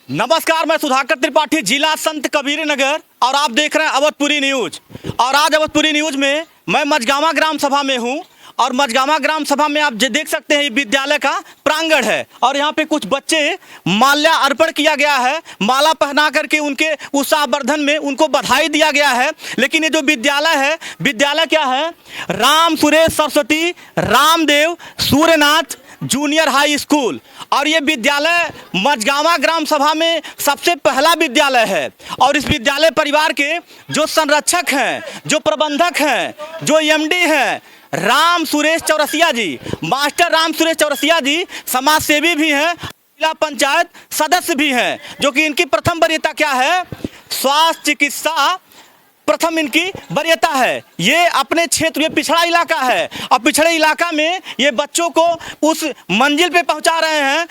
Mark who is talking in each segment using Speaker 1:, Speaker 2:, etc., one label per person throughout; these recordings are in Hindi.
Speaker 1: नमस्कार, मैं सुधाकर त्रिपाठी, जिला संत कबीर नगर, और आप देख रहे हैं अवधपुरी न्यूज। और आज अवधपुरी न्यूज में मैं मझगामा ग्राम सभा में हूं। और मझगामा ग्राम सभा में आप देख सकते हैं ये विद्यालय का प्रांगण है। और यहाँ पे कुछ बच्चे माल्यार्पण किया गया है, माला पहना करके उनके उत्साहवर्धन में उनको बधाई दिया गया है। लेकिन ये जो विद्यालय है, विद्यालय क्या है? Ram Suresh Saraswati Ramdev Suryanath junior high school. और ये विद्यालय मझगामा ग्राम सभा में सबसे पहला विद्यालय है। और इस विद्यालय परिवार के जो संरक्षक हैं, जो प्रबंधक हैं, जो एमडी हैं, राम सुरेश चौरसिया जी, मास्टर राम सुरेश चौरसिया जी समाज सेवी भी हैं, जिला पंचायत सदस्य भी हैं। जो कि इनकी प्रथम वरीयता क्या है? स्वास्थ्य चिकित्सा प्रथम इनकी वरीयता है। ये अपने क्षेत्र में पिछड़ा इलाका है और पिछड़े इलाका में ये बच्चों को उस मंजिल पे पहुंचा रहे हैं,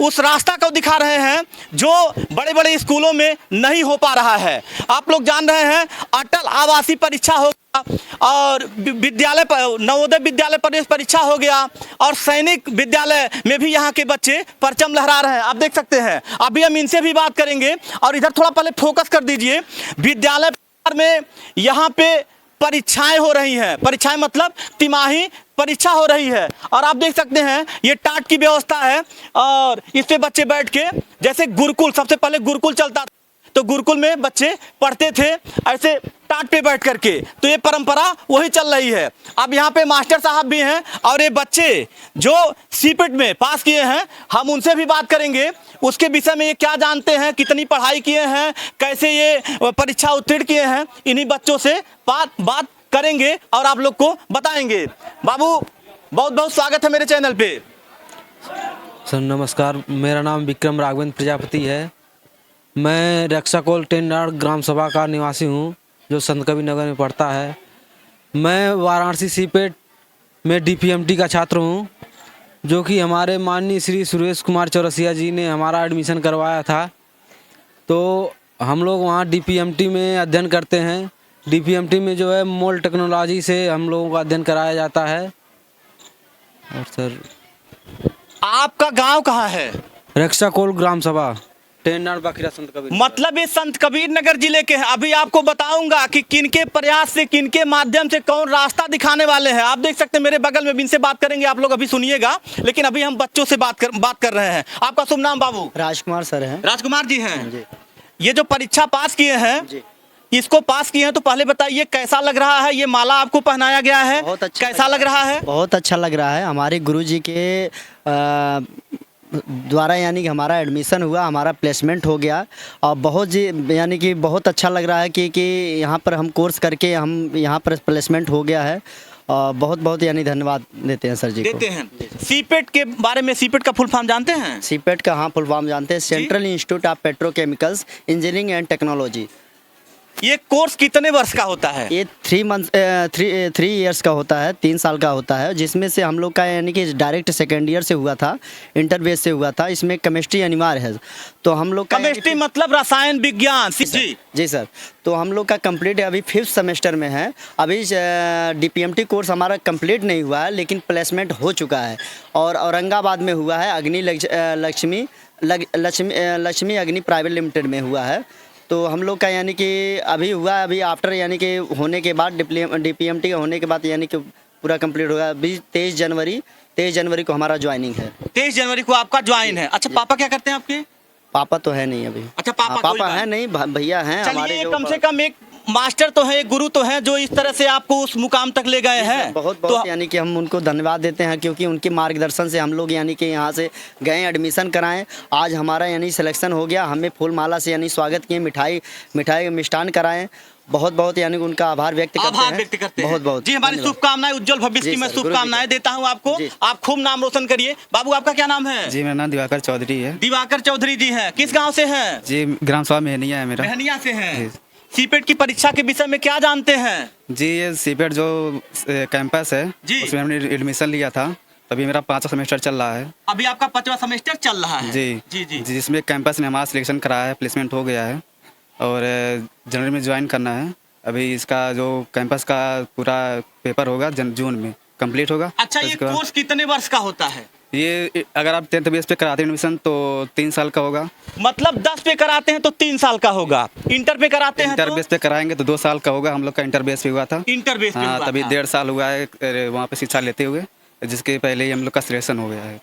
Speaker 1: उस रास्ता को दिखा रहे हैं जो बड़े बड़े स्कूलों में नहीं हो पा रहा है। आप लोग जान रहे हैं अटल आवासीय परीक्षा हो गया और विद्यालय नवोदय विद्यालय प्रवेश परीक्षा हो गया और सैनिक विद्यालय में भी यहाँ के बच्चे परचम लहरा रहे हैं। आप देख सकते हैं। अभी हम इनसे भी बात करेंगे। और इधर थोड़ा पहले फोकस कर दीजिए। विद्यालय में यहाँ पे परीक्षाएं हो रही हैं। परीक्षाएं मतलब तिमाही परीक्षा हो रही है। और आप देख सकते हैं ये टाट की व्यवस्था है और इस पे बच्चे बैठ के, जैसे गुरुकुल, सबसे पहले गुरुकुल चलता था तो गुरुकुल में बच्चे पढ़ते थे ऐसे टाट पे बैठ करके। तो ये परंपरा वही चल रही है। अब यहाँ पे मास्टर साहब भी हैं और ये बच्चे जो सीपेट में पास किए हैं, हम उनसे भी बात करेंगे। उसके विषय में ये क्या जानते हैं, कितनी पढ़ाई किए हैं, कैसे ये परीक्षा उत्तीर्ण किए हैं, इन्हीं बच्चों से बात करेंगे और आप लोग को बताएंगे। बाबू, बहुत बहुत स्वागत है मेरे चैनल पे।
Speaker 2: सर नमस्कार, मेरा नाम विक्रम राघवेंद्र प्रजापति है। मैं रक्षाकोल टेंडार ग्राम सभा का निवासी हूँ जो संत कबीर नगर में पढ़ता है। मैं वाराणसी सीपेट में डीपीएमटी का छात्र हूँ, जो कि हमारे माननीय श्री सुरेश कुमार चौरसिया जी ने हमारा एडमिशन करवाया था। तो हम लोग वहाँ डीपीएमटी में अध्ययन करते हैं। डीपीएमटी में जो है मोल टेक्नोलॉजी से हम लोगों का अध्ययन कराया जाता है। और सर,
Speaker 1: आपका गांव कहाँ है?
Speaker 2: रक्षाकोल ग्राम सभा टेंडार बाखिरा संत कबीर।
Speaker 1: मतलब ये संत कबीर नगर जिले के हैं। अभी आपको बताऊंगा कि किनके प्रयास से, किनके माध्यम से कौन रास्ता दिखाने वाले हैं। आप देख सकते हैं मेरे बगल में, इनसे बात करेंगे, आप लोग अभी सुनिएगा। लेकिन अभी हम बच्चों से बात कर रहे हैं। आपका शुभ नाम बाबू?
Speaker 3: राजकुमार सर हैं।
Speaker 1: राजकुमार जी हैं। ये जो परीक्षा पास किए हैं, इसको पास किए हैं, तो पहले बताइए कैसा लग रहा है? ये माला आपको पहनाया गया है,
Speaker 3: बहुत अच्छा
Speaker 1: कैसा लग रहा है?
Speaker 3: बहुत अच्छा लग रहा है। हमारे गुरुजी के द्वारा यानी कि हमारा एडमिशन हुआ, हमारा प्लेसमेंट हो गया और बहुत जी यानी कि बहुत अच्छा लग रहा है कि यहाँ पर हम कोर्स करके हम यहाँ पर प्लेसमेंट हो गया है। और बहुत बहुत यानी धन्यवाद देते हैं सर जी को।
Speaker 1: देते हैं। सीपेट के बारे में, सीपेट का फुल फॉर्म जानते हैं?
Speaker 3: सीपेट का हाँ फुल फॉर्म जानते हैं, central institute of petrochemicals engineering and technology.
Speaker 1: ये कोर्स कितने वर्ष का होता है?
Speaker 3: ये 3 ईयर्स का होता है, 3 साल का होता है, जिसमें से हम लोग का यानी कि डायरेक्ट सेकेंड ईयर से हुआ था, इंटरबेस से हुआ था। इसमें केमिस्ट्री अनिवार्य है। तो हम लोग का
Speaker 1: केमिस्ट्री मतलब रसायन विज्ञान।
Speaker 3: जी सर। तो हम लोग का कंप्लीट अभी 5th सेमेस्टर में है। अभी डीपीएमटी कोर्स हमारा कंप्लीट नहीं हुआ है, लेकिन प्लेसमेंट हो चुका है और औरंगाबाद में हुआ है। अग्नि लक्ष्मी अग्नि प्राइवेट लिमिटेड में हुआ है। तो हम लोग का यानी कि अभी हुआ, अभी आफ्टर यानी कि होने के बाद डीपीएमटी का होने के बाद यानी कि पूरा कंप्लीट होगा। अभी 23 जनवरी को हमारा ज्वाइनिंग है।
Speaker 1: 23 जनवरी को आपका ज्वाइन है। अच्छा, पापा क्या करते हैं आपके?
Speaker 3: पापा तो है नहीं अभी।
Speaker 1: अच्छा, पापा
Speaker 3: है नहीं, भैया हैं हमारे।
Speaker 1: कम से कम एक मास्टर तो है, गुरु तो है, जो इस तरह से आपको उस मुकाम तक ले गए हैं।
Speaker 3: बहुत बहुत यानी कि हम उनको धन्यवाद देते हैं, क्योंकि उनके मार्गदर्शन से हम लोग यानी कि यहाँ से गए, एडमिशन कराएं। आज हमारा यानी सिलेक्शन हो गया। हमें फूल माला से यानी स्वागत किए, मिठाई मिष्ठान कराएं। बहुत बहुत यानी उनका आभार व्यक्त करते हैं। बहुत बहुत
Speaker 1: जी, हमारी शुभकामनाएं, उज्जवल भविष्य की मैं शुभकामनाएं देता हूं आपको। आप खूब नाम रोशन करिए। बाबू, आपका क्या नाम है?
Speaker 4: जी, मेरा नाम दिवाकर चौधरी है।
Speaker 1: दिवाकर चौधरी जी हैं। किस गाँव से हैं?
Speaker 4: जी, ग्राम सभा मेहनिया है मेरा।
Speaker 1: मेहनिया से हैं। सीपेट की परीक्षा के विषय में क्या जानते हैं?
Speaker 4: जी, ये सीपेट जो कैंपस है उसमें हमने एडमिशन लिया था। अभी मेरा 5वां सेमेस्टर चल रहा है।
Speaker 1: अभी आपका 5वां सेमेस्टर चल रहा है?
Speaker 4: जी
Speaker 1: जी जी।
Speaker 4: जिसमें कैंपस ने हमारा सिलेक्शन कराया है, प्लेसमेंट हो गया है और जनवरी में ज्वाइन करना है। अभी इसका जो कैंपस का पूरा पेपर होगा जून में कंप्लीट होगा।
Speaker 1: अच्छा, ये कोर्स कितने वर्ष का होता है?
Speaker 4: ये अगर आप 10th बेस पे कराते हैं एडमिशन तो 3 साल का होगा।
Speaker 1: मतलब 10 पे कराते हैं तो 3 साल का होगा, इंटर पे कराते हैं
Speaker 4: इंटर
Speaker 1: तो
Speaker 4: बेस पे कराएंगे तो 2 साल का होगा। हम लोग का इंटर बेस पे हुआ था।
Speaker 1: इंटर बेस पे
Speaker 4: हाँ,
Speaker 1: हुआ
Speaker 4: तभी
Speaker 1: था।
Speaker 4: 1.5 साल हुआ है वहाँ पे शिक्षा लेते हुए, जिसके पहले ही हम लोग का सिलेक्शन हो गया है।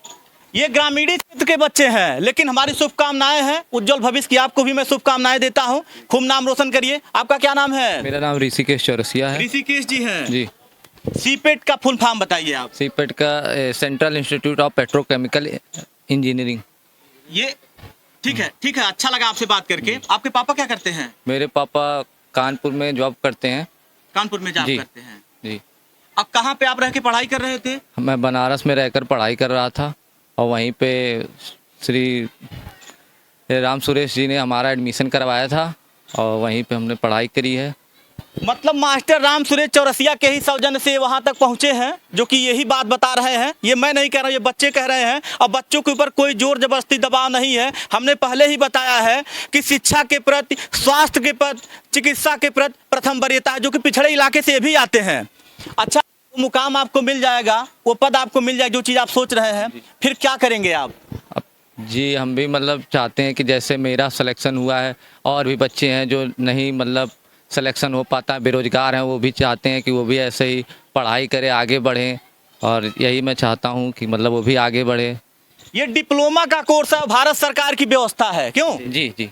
Speaker 1: ये ग्रामीण क्षेत्र के बच्चे हैं, लेकिन हमारी शुभकामनाएं हैं, उज्जवल भविष्य की आपको भी मैं शुभकामनाएं देता हूं। खूब नाम रोशन करिए। आपका क्या नाम है?
Speaker 5: मेरा नाम ऋषिकेश चौरसिया है
Speaker 1: ऋषिकेश जी हैं।
Speaker 5: जी।
Speaker 1: सीपेट का फुल फॉर्म बताइए आप।
Speaker 5: सीपेट का central institute of petrochemical engineering.
Speaker 1: ये ठीक है, अच्छा लगा आपसे बात करके। आपके पापा क्या करते हैं?
Speaker 5: मेरे पापा कानपुर में जॉब करते हैं।
Speaker 1: कानपुर में जॉब
Speaker 5: जी।
Speaker 1: करते हैं।
Speaker 5: जी।
Speaker 1: अब कहाँ पे आप रह के पढ़ाई कर रहे थे?
Speaker 5: मैं बनारस में रहकर पढ़ाई कर रहा था और वहीं पे श्री राम सुरेश जी ने हमारा एडमिशन करवाया था और वहीं पे हमने पढ़ाई करी है।
Speaker 1: मतलब मास्टर राम सुरेश चौरसिया के ही सौजन्य से वहां तक पहुंचे हैं, जो कि यही बात बता रहे हैं। ये मैं नहीं कह रहा हूं, ये बच्चे कह रहे हैं। और बच्चों के ऊपर कोई जोर जबरदस्ती दबाव नहीं है। हमने पहले ही बताया है कि शिक्षा के प्रति, स्वास्थ्य के प्रति, चिकित्सा के प्रति प्रथम वरीयता है, जो कि पिछड़े इलाके से भी आते हैं। अच्छा, वो मुकाम आपको मिल जाएगा, वो पद आपको मिल जाएगा, जो चीज़ आप सोच रहे हैं, फिर क्या करेंगे आप?
Speaker 5: जी, हम भी मतलब चाहते हैं कि जैसे मेरा सिलेक्शन हुआ है और भी बच्चे हैं जो नहीं मतलब सिलेक्शन हो पाता है, बेरोजगार हैं, वो भी चाहते हैं कि वो भी ऐसे ही पढ़ाई करें, आगे बढ़ें। और यही मैं चाहता हूँ कि मतलब वो भी आगे बढ़े।
Speaker 1: ये डिप्लोमा का कोर्स है, भारत सरकार की व्यवस्था है, क्यों?
Speaker 5: जी जी,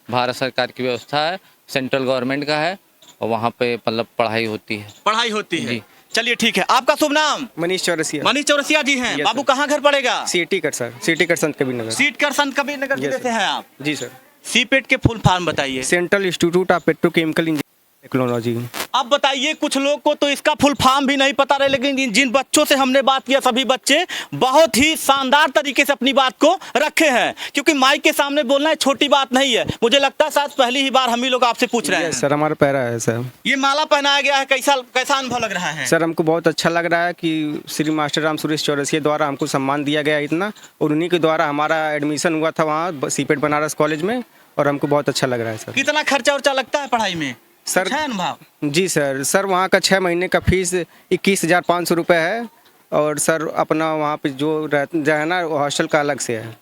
Speaker 5: भारत सरकार की व्यवस्था है, सेंट्रल गवर्नमेंट का है और वहाँ पे मतलब पढ़ाई होती है।
Speaker 1: पढ़ाई होती है।
Speaker 5: जी।
Speaker 1: चलिए ठीक है। आपका शुभ नाम?
Speaker 6: मनीष चौरसिया।
Speaker 1: मनीष चौरसिया जी हैं।
Speaker 6: Yes,
Speaker 1: बाबू
Speaker 6: sir.
Speaker 1: कहाँ घर पड़ेगा?
Speaker 6: City cut sir, city cut संत कबीर नगर।
Speaker 1: सीट कर संत कबीर नगर जिले
Speaker 6: Yes,
Speaker 1: से
Speaker 6: sir.
Speaker 1: हैं आप।
Speaker 6: जी सर।
Speaker 1: सीपेट के फुल फॉर्म बताइए।
Speaker 6: Central institute of petrochemical engineering technology.
Speaker 1: अब बताइए, कुछ लोग को तो इसका फुल फॉर्म भी नहीं पता रहे, लेकिन जिन बच्चों से हमने बात किया सभी बच्चे बहुत ही शानदार तरीके से अपनी बात को रखे हैं, क्योंकि माइक के सामने बोलना है छोटी बात नहीं है। मुझे लगता है शायद पहली ही बार हम ही लोग आपसे पूछ रहे हैं।
Speaker 6: सर, हमारा पैरा है सर।
Speaker 1: ये माला पहनाया गया है, कैसा अनुभव लग रहा है?
Speaker 6: सर, हमको बहुत अच्छा लग रहा है कि श्री मास्टर राम सुरेश चौरसिया द्वारा हमको सम्मान दिया गया इतना, और उन्हीं के द्वारा हमारा एडमिशन हुआ था वहाँ सीपेट बनारस कॉलेज में, और हमको बहुत अच्छा लग रहा है सर।
Speaker 1: कितना खर्चा उर्चा लगता है पढ़ाई में
Speaker 6: सर?
Speaker 1: कुछ है अनुभव?
Speaker 6: जी सर वहाँ का 6 महीने का फीस 21,500 रुपये है, और सर अपना वहाँ पे जो है ना हॉस्टल का अलग से है।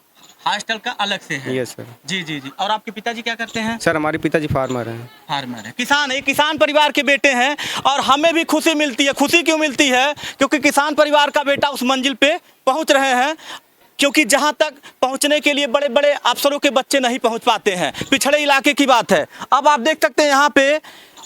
Speaker 1: हॉस्टल का अलग से है?
Speaker 6: Yes sir.
Speaker 1: जी जी जी। और आपके पिताजी क्या करते हैं?
Speaker 6: सर, हमारे पिताजी फार्मर हैं।
Speaker 1: फार्मर है, किसान है, किसान परिवार के बेटे हैं। और हमें भी खुशी मिलती है। खुशी क्यों मिलती है? क्योंकि किसान परिवार का बेटा उस मंजिल पे पहुंच रहे हैं, क्योंकि जहां तक पहुंचने के लिए बड़े बड़े अफसरों के बच्चे नहीं पहुंच पाते हैं। पिछड़े इलाके की बात है। अब आप देख सकते हैं यहाँ पे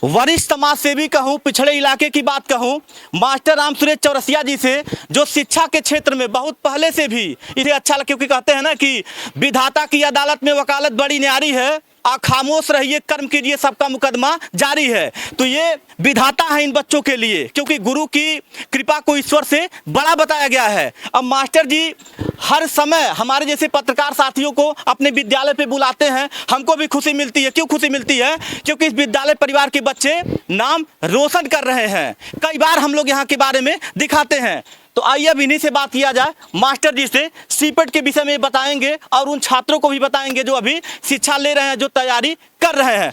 Speaker 1: वरिष्ठ समाज सेवी कहूँ, पिछड़े इलाके की बात कहूँ, मास्टर राम सुरेश चौरसिया जी से, जो शिक्षा के क्षेत्र में बहुत पहले से भी इसे अच्छा लगा, क्योंकि कहते हैं ना कि विधाता की अदालत में वकालत बड़ी न्यारी है, आप खामोश रहिए, कर्म कीजिए, सबका मुकदमा जारी है। तो ये विधाता है इन बच्चों के लिए, क्योंकि गुरु की कृपा को ईश्वर से बड़ा बताया गया है। अब मास्टर जी हर समय हमारे जैसे पत्रकार साथियों को अपने विद्यालय पे बुलाते हैं, हमको भी खुशी मिलती है। क्यों खुशी मिलती है? क्योंकि इस विद्यालय परिवार के बच्चे नाम रोशन कर रहे हैं। कई बार हम लोग यहाँ के बारे में दिखाते हैं। तो आइए अब इन्हीं से बात किया जाए। मास्टर जी से सीपेट के विषय में बताएंगे और उन छात्रों को भी बताएंगे जो अभी शिक्षा ले रहे हैं, जो तैयारी कर रहे हैं।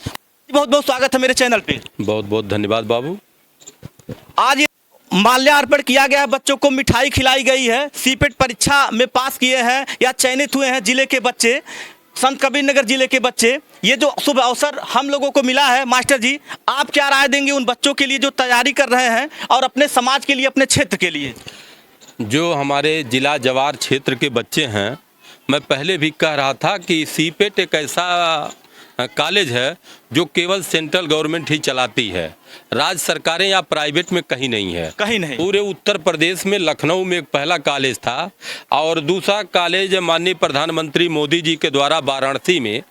Speaker 1: बहुत बहुत स्वागत है मेरे चैनल पे।
Speaker 7: बहुत बहुत धन्यवाद बाबू।
Speaker 1: आज ये माल्यार्पण किया गया है, बच्चों को मिठाई खिलाई गई है। सीपेट परीक्षा में पास किए हैं या चयनित हुए हैं जिले के बच्चे, संत कबीर नगर जिले के बच्चे। ये जो शुभ अवसर हम लोगों को मिला है, मास्टर जी आप क्या राय देंगे उन बच्चों के लिए जो तैयारी कर रहे हैं और अपने समाज के लिए, अपने क्षेत्र के लिए?
Speaker 7: जो हमारे जिला जवार क्षेत्र के बच्चे हैं, मैं पहले भी कह रहा था कि सीपेट एक ऐसा कॉलेज है जो केवल सेंट्रल गवर्नमेंट ही चलाती है, राज्य सरकारें या प्राइवेट में कहीं नहीं है।
Speaker 1: कहीं नहीं।
Speaker 7: पूरे उत्तर प्रदेश में लखनऊ में एक पहला कॉलेज था, और दूसरा कॉलेज माननीय प्रधानमंत्री मोदी जी के द्वारा वाराणसी में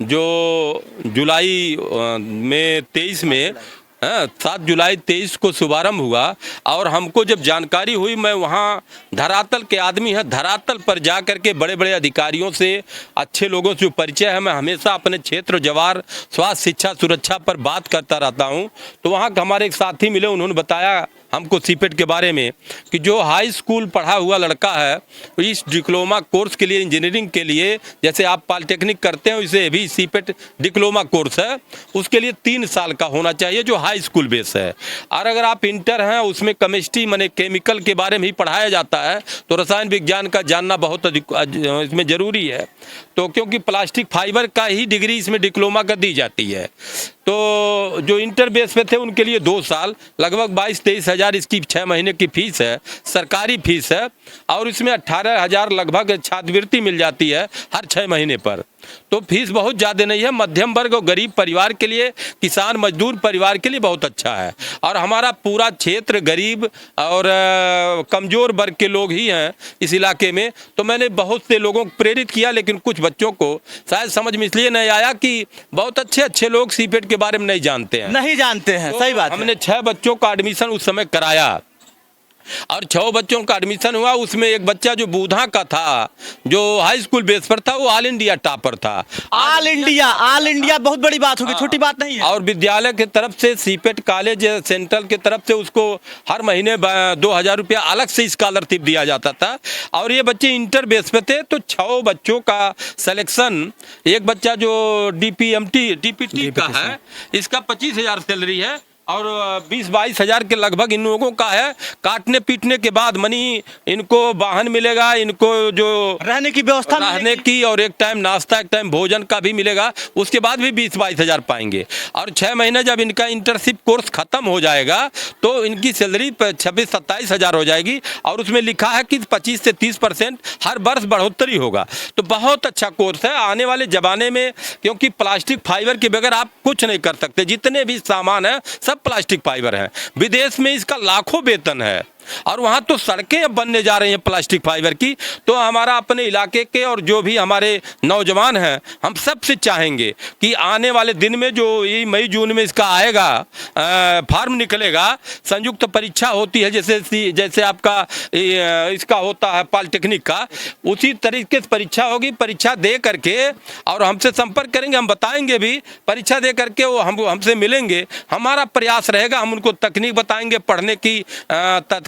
Speaker 7: जो जुलाई में 23 में 7 जुलाई 23 को शुभारंभ हुआ। और हमको जब जानकारी हुई, मैं वहाँ धरातल के आदमी हैं, धरातल पर जा कर के बड़े बड़े अधिकारियों से, अच्छे लोगों से जो परिचय है, मैं हमेशा अपने क्षेत्र जवार स्वास्थ्य शिक्षा सुरक्षा पर बात करता रहता हूँ। तो वहाँ हमारे एक साथी मिले, उन्होंने बताया हमको सीपेट के बारे में कि जो हाई स्कूल पढ़ा हुआ लड़का है इस डिप्लोमा कोर्स के लिए, इंजीनियरिंग के लिए, जैसे आप पॉलिटेक्निक करते हैं वैसे भी सीपेट डिप्लोमा कोर्स है, उसके लिए 3 साल का होना चाहिए जो हाई स्कूल बेस है। और अगर आप इंटर हैं उसमें केमिस्ट्री माने केमिकल के बारे में ही पढ़ाया जाता है तो रसायन विज्ञान का जानना बहुत इसमें ज़रूरी है। तो क्योंकि प्लास्टिक फाइबर का ही डिग्री इसमें डिप्लोमा का दी जाती है, तो जो इंटर बेस पे थे उनके लिए 2 साल, लगभग 22-23 हज़ार इसकी 6 महीने की फीस है, सरकारी फीस है। और इसमें 18,000 लगभग छात्रवृत्ति मिल जाती है हर 6 महीने पर। तो फीस बहुत ज़्यादा नहीं है, मध्यम वर्ग और गरीब परिवार के लिए, किसान मजदूर परिवार के लिए बहुत अच्छा है। और हमारा पूरा क्षेत्र गरीब और कमज़ोर वर्ग के लोग ही हैं इस इलाके में। तो मैंने बहुत से लोगों को प्रेरित किया, लेकिन कुछ बच्चों को शायद समझ में इसलिए नहीं आया कि बहुत अच्छे लोग सीपेट के बारे में नहीं जानते हैं।
Speaker 1: नहीं जानते हैं,
Speaker 7: तो
Speaker 1: सही बात है।
Speaker 7: हमने 6 बच्चों का एडमिशन उस समय कराया और 6 बच्चों का एडमिशन हुआ। उसमें एक बच्चा जो बूधा का था, जो हाई स्कूल बेस पर था, वो ऑल इंडिया टॉपर था।
Speaker 1: ऑल इंडिया बहुत बड़ी बात होगी, छोटी बात नहीं है।
Speaker 7: और विद्यालय के तरफ से सीपेट कॉलेज सेंट्रल के तरफ से उसको हर महीने 2,000 रुपया अलग से स्कॉलरशिप दिया जाता था। और ये बच्चे इंटर बेस पे थे, तो 6 बच्चों का सिलेक्शन, एक बच्चा जो डीपीटी का है, इसका 25,000 सैलरी है और 20-22 हज़ार के लगभग इन लोगों का है। काटने पीटने के बाद मनी इनको वाहन मिलेगा, इनको जो
Speaker 1: रहने की व्यवस्था
Speaker 7: रहने की और एक टाइम नाश्ता, एक टाइम भोजन का भी मिलेगा। उसके बाद भी 20-22 हज़ार पाएंगे। और 6 महीने जब इनका इंटर्नशिप कोर्स खत्म हो जाएगा तो इनकी सैलरी 26-27 हज़ार हो जाएगी। और उसमें लिखा है कि 25 से 30% हर वर्ष बढ़ोतरी होगा। तो बहुत अच्छा कोर्स है आने वाले ज़माने में, क्योंकि प्लास्टिक फाइबर के बगैर आप कुछ नहीं कर सकते। जितने भी सामान है सब प्लास्टिक फाइबर है। विदेश में इसका लाखों वेतन है और वहाँ तो सड़कें अब बनने जा रही हैं प्लास्टिक फाइबर की। तो हमारा अपने इलाके के और जो भी हमारे नौजवान हैं, हम सबसे चाहेंगे कि आने वाले दिन में जो ये मई जून में इसका आएगा, फार्म निकलेगा, संयुक्त परीक्षा होती है जैसे आपका इसका होता है पॉलिटेक्निक का, उसी तरीके से परीक्षा होगी। परीक्षा दे करके और हमसे संपर्क करेंगे, हम बताएंगे भी, परीक्षा दे करके वो हमसे मिलेंगे। हमारा प्रयास रहेगा, हम उनको तकनीक बताएंगे, पढ़ने की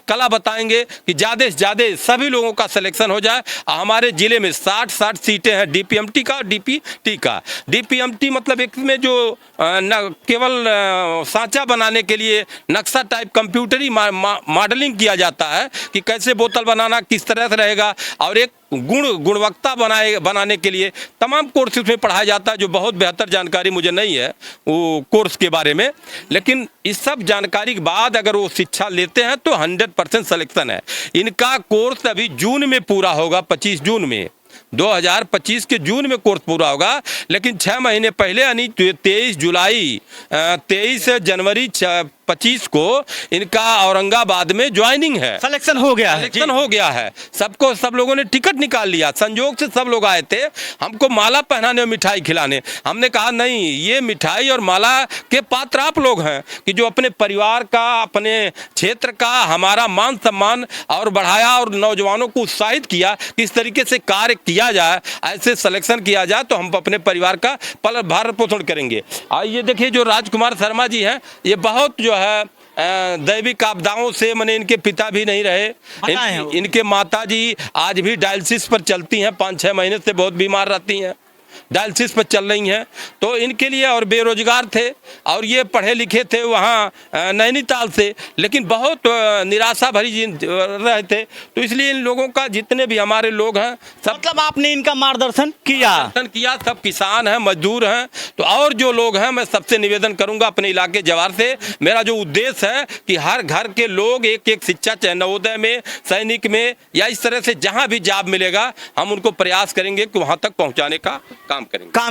Speaker 7: कला बताएंगे कि ज़्यादा से ज़्यादा सभी लोगों का सिलेक्शन हो जाए। हमारे ज़िले में 60 सीटें हैं डीपीएमटी का, डीपीटी का। डीपीएमटी मतलब इसमें जो न केवल सांचा बनाने के लिए नक्शा टाइप कंप्यूटरी मॉडलिंग किया जाता है कि कैसे बोतल बनाना किस तरह से रहेगा, और एक गुणवत्ता बनाने के लिए तमाम कोर्स उसमें पढ़ाया जाता है, जो बहुत बेहतर जानकारी मुझे नहीं है वो कोर्स के बारे में। लेकिन इस सब जानकारी के बाद अगर वो शिक्षा लेते हैं तो 100% सिलेक्शन है। इनका कोर्स अभी जून में पूरा होगा, 25 जून में, 2025 के जून में कोर्स पूरा होगा। लेकिन 6 महीने पहले यानी 23 जनवरी 25 को इनका औरंगाबाद में ज्वाइनिंग है।
Speaker 1: सिलेक्शन हो गया है,
Speaker 7: सिलेक्शन हो गया है। सब लोगों ने टिकट निकाल लिया। संजोग से सब लोग आए थे हमको माला पहनाने और मिठाई खिलाने। हमने कहा नहीं, ये मिठाई और माला के पात्र आप लोग हैं कि जो अपने परिवार का, अपने क्षेत्र का हमारा मान सम्मान और बढ़ाया और नौजवानों को उत्साहित किया कि इस तरीके से कार्य किया जाए, ऐसे सिलेक्शन किया जाए तो हम अपने परिवार का भरण पोषण करेंगे। और ये देखिए जो राजकुमार शर्मा जी हैं, ये बहुत जो है दैविक आपदाओं से, मैंने इनके पिता भी नहीं रहे, इनके माता जी आज भी डायलिसिस पर चलती हैं, 5-6 महीने से बहुत बीमार रहती हैं, डायलिसिस पर चल रही हैं। तो इनके लिए, और बेरोजगार थे और ये पढ़े लिखे थे वहाँ नैनीताल से, लेकिन बहुत निराशा भरी रहे थे। तो इसलिए इन लोगों का जितने भी हमारे लोग हैं सब,
Speaker 1: मतलब आपने इनका मार्गदर्शन किया।
Speaker 7: सब किसान हैं, मजदूर हैं। तो और जो लोग हैं, मैं सबसे निवेदन करूंगा अपने इलाके जवार से, मेरा जो उद्देश्य है कि हर घर के लोग एक शिक्षा, चाहे नवोदय में, सैनिक में, या इस तरह से जहां भी जॉब मिलेगा हम उनको प्रयास करेंगे कि वहां तक पहुंचाने का काम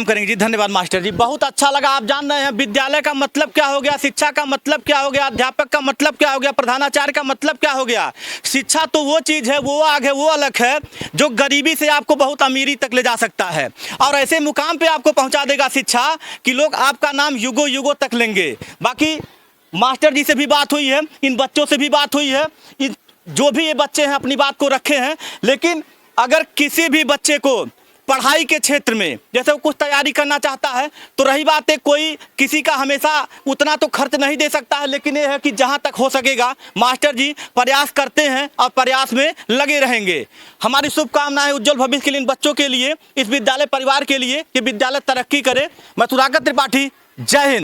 Speaker 7: करेंगे जी।
Speaker 1: धन्यवाद मास्टर जी, बहुत अच्छा लगा। आप जान रहे हैं विद्यालय का मतलब क्या हो गया, शिक्षा का मतलब क्या हो गया, अध्यापक का मतलब क्या हो गया, प्रधानाचार्य का मतलब क्या हो गया। शिक्षा तो वो चीज़ है, वो आग है, वो अलग है, जो गरीबी से आपको बहुत अमीरी तक ले जा सकता है और ऐसे मुकाम पे आपको पहुंचा देगा शिक्षा कि लोग आपका नाम युगों युगों तक लेंगे। बाकी मास्टर जी से भी बात हुई है, इन बच्चों से भी बात हुई है, जो भी ये बच्चे हैं अपनी बात को रखे हैं। लेकिन अगर किसी भी बच्चे को पढ़ाई के क्षेत्र में जैसे वो कुछ तैयारी करना चाहता है, तो रही बात है कोई किसी का हमेशा उतना तो खर्च नहीं दे सकता है, लेकिन ये है कि जहाँ तक हो सकेगा मास्टर जी प्रयास करते हैं और प्रयास में लगे रहेंगे। हमारी शुभकामनाएं उज्जवल भविष्य के लिए इन बच्चों के लिए, इस विद्यालय परिवार के लिए कि विद्यालय तरक्की करे। मैं सुधाकर त्रिपाठी, जय हिंद।